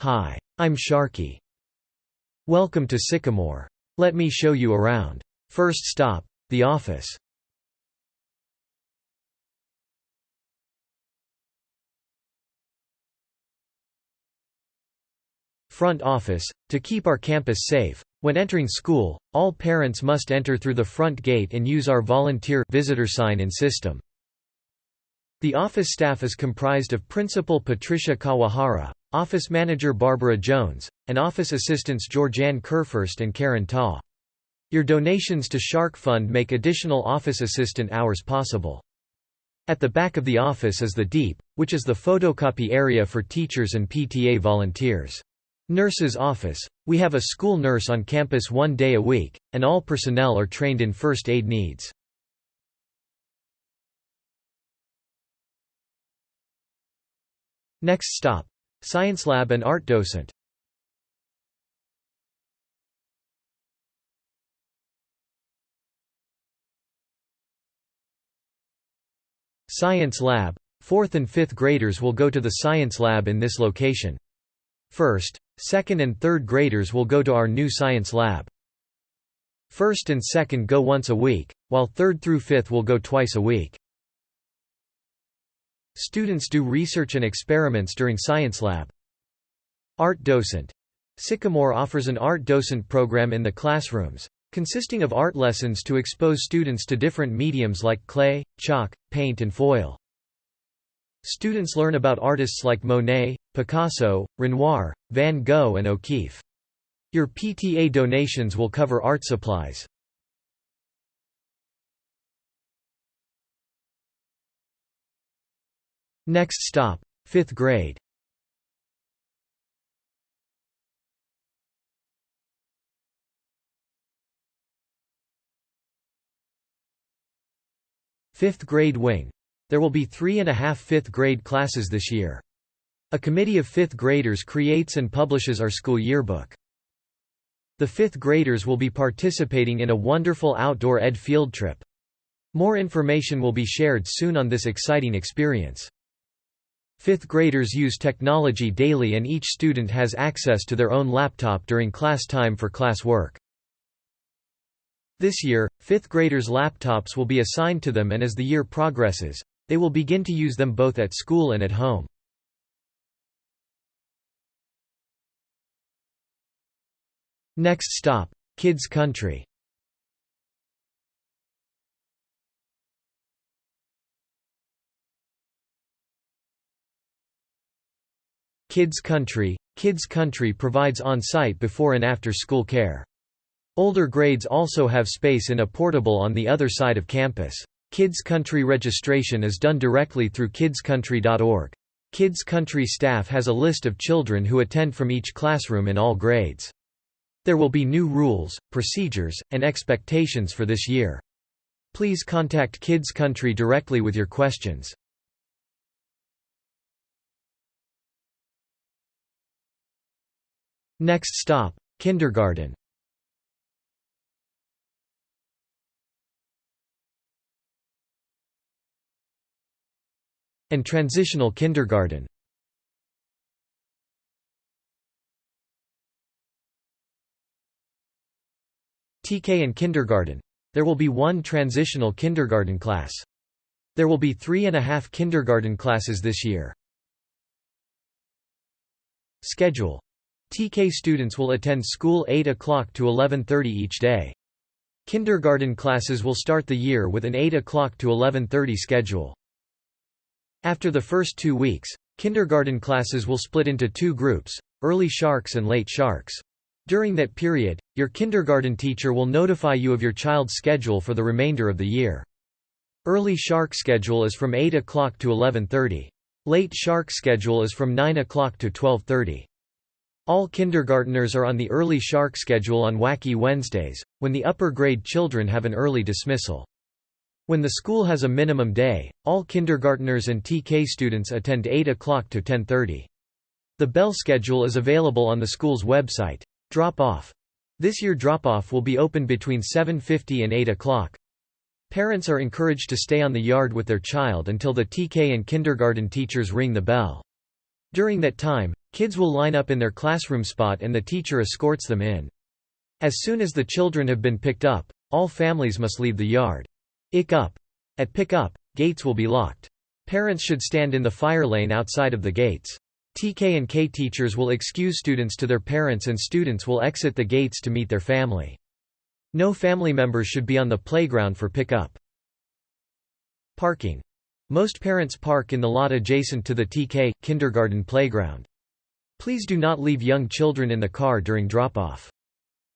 Hi. I'm Sharky. Welcome to Sycamore. Let me show you around. First stop, the office. Front office. To keep our campus safe, when entering school, all parents must enter through the front gate and use our volunteer visitor sign-in system. The office staff is comprised of Principal Patricia Kawahara, Office Manager Barbara Jones, and Office Assistants Georgianne Kerfurst and Karen Taw. Your donations to Shark Fund make additional office assistant hours possible. At the back of the office is the DEEP, which is the photocopy area for teachers and PTA volunteers. Nurse's office. We have a school nurse on campus 1 day a week, and all personnel are trained in first aid needs. Next stop, Science Lab and Art Docent. Science Lab. 4th and 5th graders will go to the Science Lab in this location. 1st, 2nd and 3rd graders will go to our new Science Lab. 1st and 2nd go once a week, while 3rd through 5th will go twice a week. Students do research and experiments during Science Lab. Art Docent. Sycamore offers an art docent program in the classrooms, consisting of art lessons to expose students to different mediums like clay, chalk, paint and foil. Students learn about artists like Monet, Picasso, Renoir, Van Gogh and O'Keeffe. Your PTA donations will cover art supplies. Next stop, 5th grade. Fifth grade wing. There will be 3.5 5th grade classes this year. A committee of 5th graders creates and publishes our school yearbook. The 5th graders will be participating in a wonderful outdoor ed field trip. More information will be shared soon on this exciting experience. 5th graders use technology daily and each student has access to their own laptop during class time for class work. This year, 5th graders' laptops will be assigned to them and as the year progresses, they will begin to use them both at school and at home. Next stop, Kids Country. Kids Country. Kids Country provides on-site before and after school care. Older grades also have space in a portable on the other side of campus. Kids Country registration is done directly through kidscountry.org. Kids Country staff has a list of children who attend from each classroom in all grades. There will be new rules, procedures, and expectations for this year. Please contact Kids Country directly with your questions. Next stop, Kindergarten. And Transitional Kindergarten. TK and Kindergarten. There will be 1 transitional kindergarten class. There will be 3.5 kindergarten classes this year. Schedule. TK students will attend school 8 o'clock to 11:30 each day. Kindergarten classes will start the year with an 8 o'clock to 11:30 schedule. After the first 2 weeks, kindergarten classes will split into 2 groups, early sharks and late sharks. During that period, your kindergarten teacher will notify you of your child's schedule for the remainder of the year. Early shark schedule is from 8 o'clock to 11:30. Late shark schedule is from 9 o'clock to 12:30. All kindergarteners are on the early shark schedule on Wacky Wednesdays, when the upper grade children have an early dismissal. When the school has a minimum day, all kindergarteners and TK students attend 8 o'clock to 10:30. The bell schedule is available on the school's website. Drop-off. This year drop-off will be open between 7:50 and 8 o'clock. Parents are encouraged to stay on the yard with their child until the TK and kindergarten teachers ring the bell. During that time, kids will line up in their classroom spot and the teacher escorts them in. As soon as the children have been picked up, all families must leave the yard. At pick-up, gates will be locked. Parents should stand in the fire lane outside of the gates. TK and K teachers will excuse students to their parents and students will exit the gates to meet their family. No family members should be on the playground for pick-up. Parking. Most parents park in the lot adjacent to the TK, kindergarten playground. Please do not leave young children in the car during drop-off.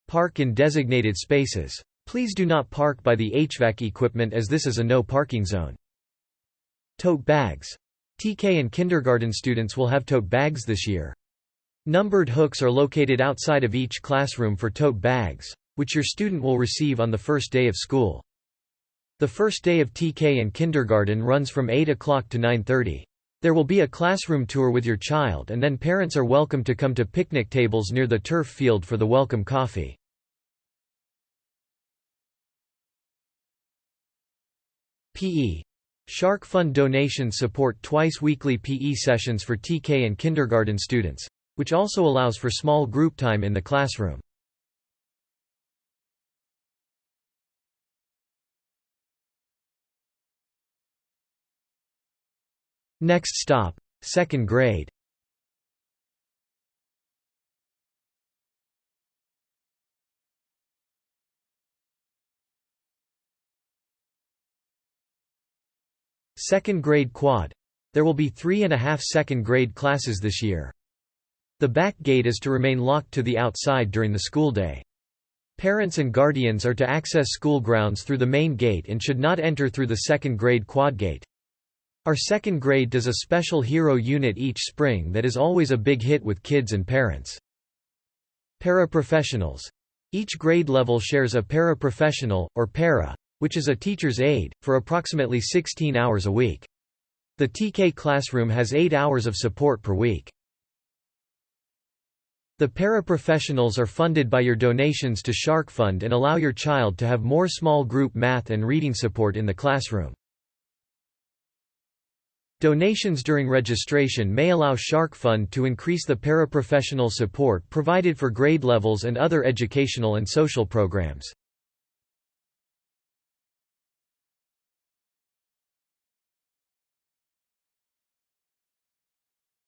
Park in designated spaces. Please do not park by the HVAC equipment as this is a no parking zone. Tote bags. TK and kindergarten students will have tote bags this year. Numbered hooks are located outside of each classroom for tote bags, which your student will receive on the first day of school. The first day of TK and kindergarten runs from 8 o'clock to 9:30. There will be a classroom tour with your child and then parents are welcome to come to picnic tables near the turf field for the welcome coffee. PE. Shark Fund donations support twice-weekly PE sessions for TK and kindergarten students, which also allows for small group time in the classroom. Next stop, 2nd grade. Second grade quad. There will be 3.5 second grade classes this year. The back gate is to remain locked to the outside during the school day. Parents and guardians are to access school grounds through the main gate and should not enter through the second grade quad gate. Our second grade does a special hero unit each spring that is always a big hit with kids and parents. Paraprofessionals. Each grade level shares a paraprofessional, or para, which is a teacher's aide, for approximately 16 hours a week. The TK classroom has 8 hours of support per week. The paraprofessionals are funded by your donations to Shark Fund and allow your child to have more small group math and reading support in the classroom. Donations during registration may allow Shark Fund to increase the paraprofessional support provided for grade levels and other educational and social programs.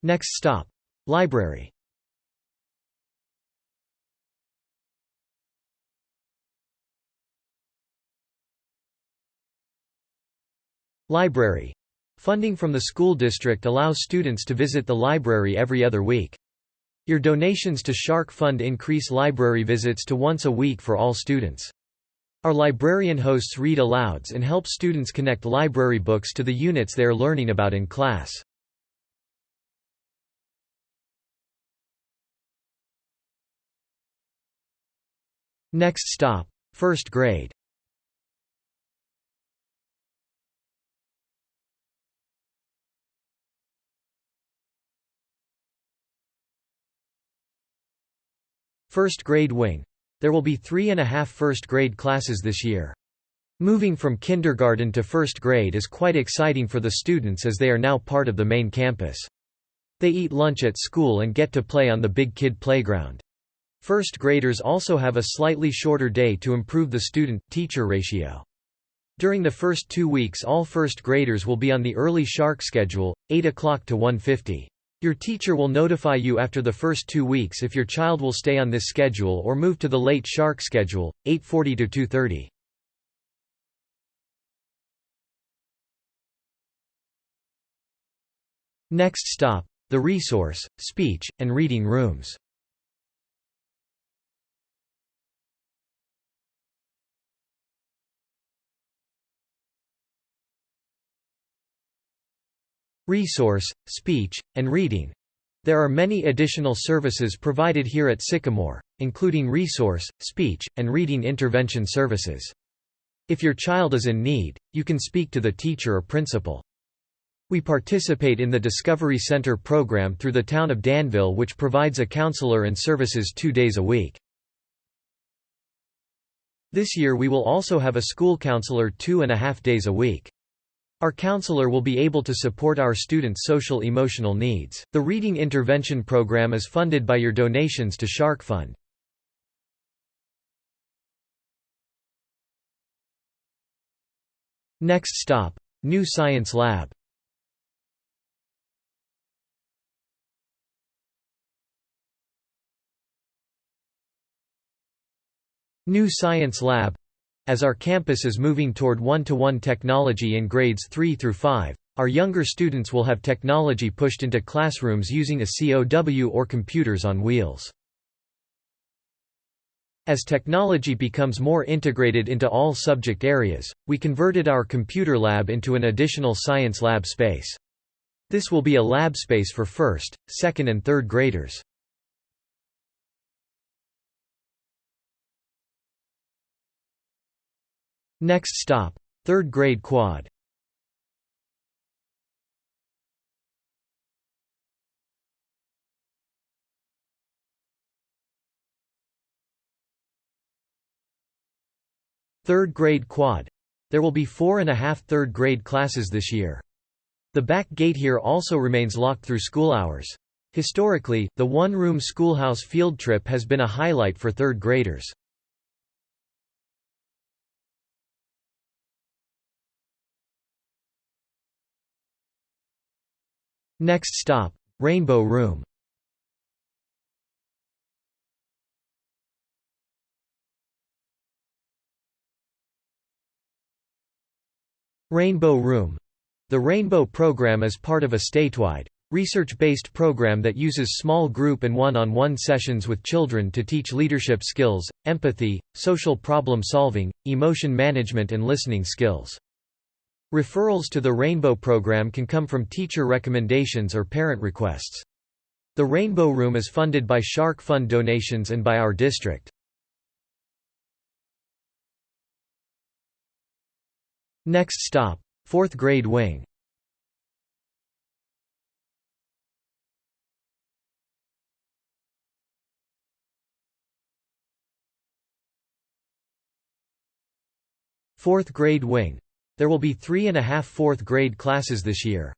Next stop, library. Library. Funding from the school district allows students to visit the library every other week. Your donations to Shark Fund increase library visits to once a week for all students. Our librarian hosts read alouds and help students connect library books to the units they are learning about in class. Next stop, 1st grade. First grade wing. There will be 3.5 first grade classes this year. Moving from kindergarten to 1st grade is quite exciting for the students as they are now part of the main campus. They eat lunch at school and get to play on the big kid playground. 1st graders also have a slightly shorter day to improve the student-teacher ratio. During the first 2 weeks all 1st graders will be on the early Shark schedule, 8 o'clock to 1:50. Your teacher will notify you after the first 2 weeks if your child will stay on this schedule or move to the late Shark schedule, 8:40 to 2:30. Next stop, the resource, speech, and reading rooms. Resource, speech, and reading. There are many additional services provided here at Sycamore, including resource, speech, and reading intervention services. If your child is in need, you can speak to the teacher or principal. We participate in the Discovery Center program through the town of Danville, which provides a counselor and services 2 days a week. This year we will also have a school counselor 2.5 days a week. Our counselor will be able to support our students' social-emotional needs. The Reading Intervention Program is funded by your donations to Shark Fund. Next stop, New Science Lab. New Science Lab. As our campus is moving toward one-to-one technology in grades 3 through 5, our younger students will have technology pushed into classrooms using a COW or computers on wheels. As technology becomes more integrated into all subject areas, we converted our computer lab into an additional science lab space. This will be a lab space for first, second and third graders. Next stop, third grade quad. Third grade quad. There will be 4.5 third grade classes this year. The back gate here also remains locked through school hours. Historically, the one-room schoolhouse field trip has been a highlight for third graders. Next stop, Rainbow Room. Rainbow Room. The Rainbow program is part of a statewide, research-based program that uses small group and one-on-one sessions with children to teach leadership skills, empathy, social problem solving, emotion management and listening skills. Referrals to the Rainbow program can come from teacher recommendations or parent requests. The Rainbow Room is funded by Shark Fund donations and by our district. Next stop, fourth grade wing. Fourth grade wing. There will be 3.5 fourth grade classes this year.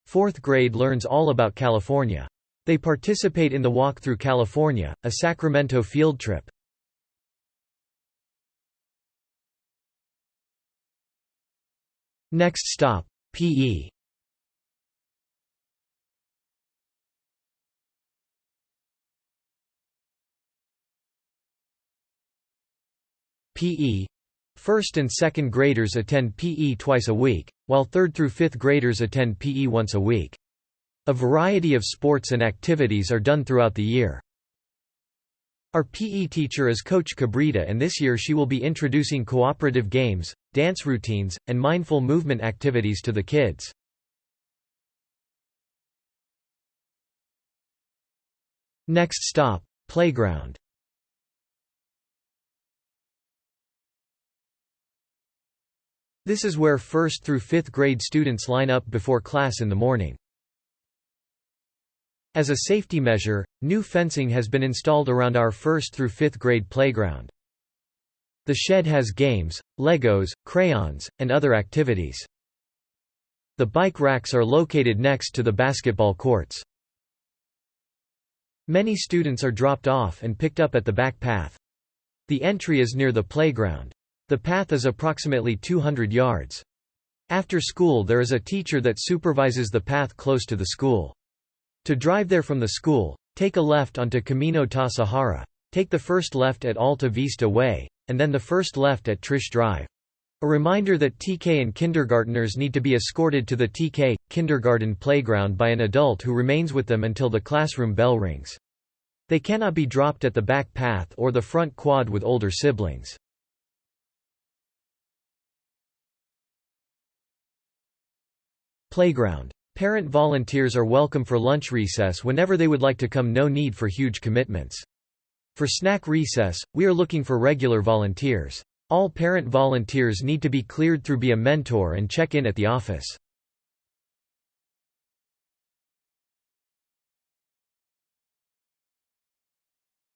Fourth grade learns all about California. They participate in the Walk Through California, a Sacramento field trip. Next stop, PE. PE. First and second graders attend PE twice a week, while third through fifth graders attend PE once a week. A variety of sports and activities are done throughout the year. Our PE teacher is Coach Cabrita, and this year she will be introducing cooperative games, dance routines, and mindful movement activities to the kids. Next stop, playground. This is where 1st through 5th grade students line up before class in the morning. As a safety measure, new fencing has been installed around our 1st through 5th grade playground. The shed has games, Legos, crayons, and other activities. The bike racks are located next to the basketball courts. Many students are dropped off and picked up at the back path. The entry is near the playground. The path is approximately 200 yards. After school there is a teacher that supervises the path close to the school. To drive there from the school, take a left onto Camino Ta Sahara. Take the first left at Alta Vista Way, and then the first left at Trish Drive. A reminder that TK and kindergarteners need to be escorted to the TK, kindergarten playground by an adult who remains with them until the classroom bell rings. They cannot be dropped at the back path or the front quad with older siblings. Playground. Parent volunteers are welcome for lunch recess whenever they would like to come, no need for huge commitments. For snack recess, we are looking for regular volunteers. All parent volunteers need to be cleared through Be a Mentor and check in at the office.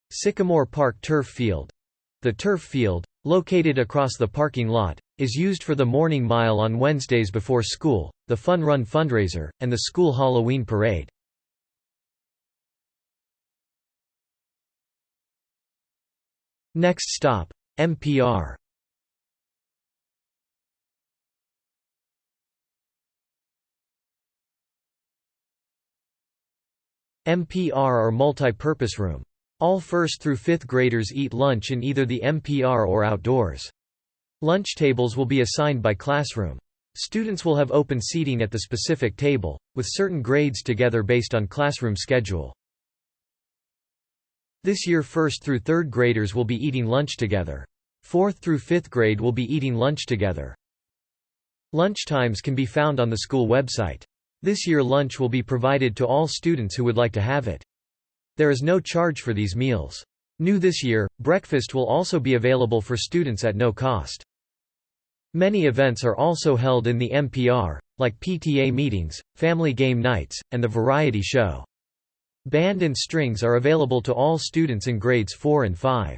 Sycamore Park Turf Field. The turf field, located across the parking lot, is used for the morning mile on Wednesdays before school, the Fun Run fundraiser, and the school Halloween parade. Next stop, MPR. MPR or multi-purpose room. All 1st through 5th graders eat lunch in either the MPR or outdoors. Lunch tables will be assigned by classroom. Students will have open seating at the specific table, with certain grades together based on classroom schedule. This year 1st through 3rd graders will be eating lunch together. 4th through 5th grade will be eating lunch together. Lunch times can be found on the school website. This year lunch will be provided to all students who would like to have it. There is no charge for these meals. New this year, breakfast will also be available for students at no cost. Many events are also held in the MPR, like PTA meetings, family game nights, and the variety show. Band and strings are available to all students in grades 4 and 5.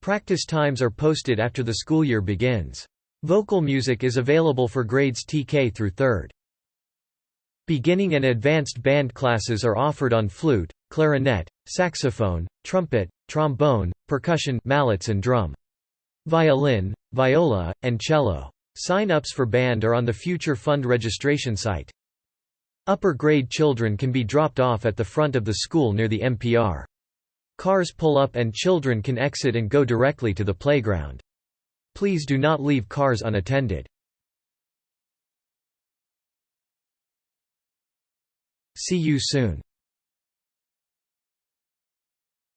Practice times are posted after the school year begins. Vocal music is available for grades TK through 3rd. Beginning and advanced band classes are offered on flute, clarinet, saxophone, trumpet, trombone, percussion, mallets and drum. Violin, viola, and cello. Sign-ups for band are on the Future Fund registration site. Upper grade children can be dropped off at the front of the school near the MPR. Cars pull up and children can exit and go directly to the playground. Please do not leave cars unattended. See you soon.